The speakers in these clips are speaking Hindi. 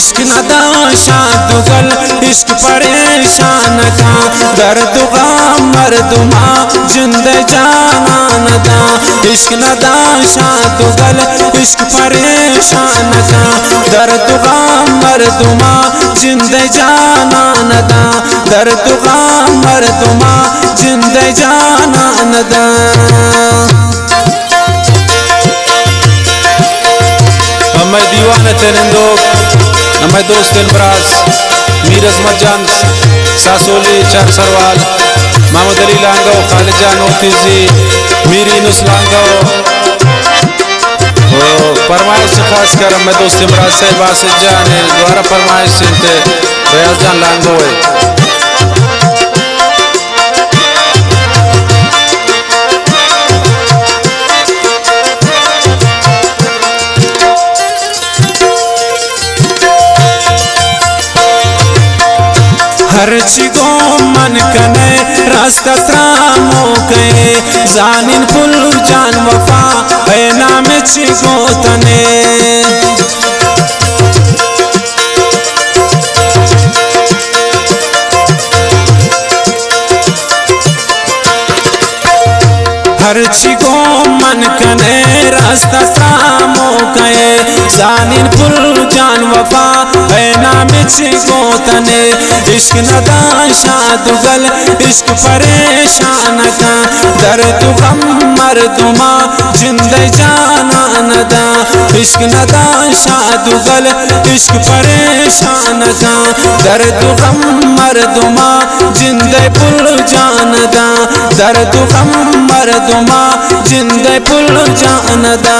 इश्क नदा शादुगल इश्क परेशान था दर्द गम मर्दुमा जिंदे जाना नदा इश्क नदा शादुगल इश्क परेशान था दर्द गम मर्दुमा जिंदे जाना नदा दर्द गम मर्दुमा जिंदे जाना नदा। मैं दीवाना तेरेंदो मैं दोस्त इमराज मीर अजमत जान सासोली चार सरवाल मोहम्मद अली लांगो खालिद जान ओफिजी मीरी नुस लांगो फरमाइश खास कर मैं दोस्त इमराज साहब आसिफ जान द्वारा फरमाइश से रियाज जान लांगो है। हर चिगो मन कने रास्ता त्रामो गए जानिन कुल जान वफा है नाम चिगो तने हर चिगो मन कने रास्ता त्रामो गए जानिन कुल जान वफा है नाम चिगो तने इश्क नदा शादुगल इश्क परेशान का दर्द गम मर्दुमा जिंदे जाना नदा इश्क नदा शादुगल इश्क परेशान का दर्द गम मर्दुमा जिंदे पुल जानदा दर्द गम मर्दुमा जिंदे पुल जानदा।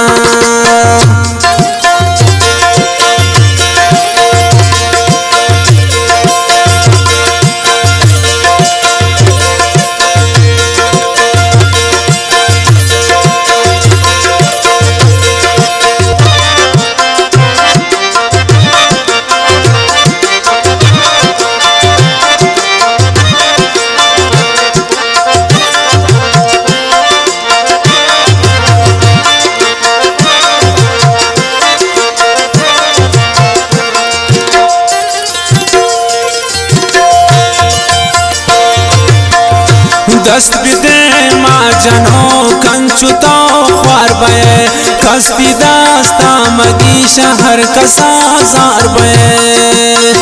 दस्त बिदे माँ जनो कंचुतो ख्वार बये कस्ती दास्ता मदी शहर का साजार बये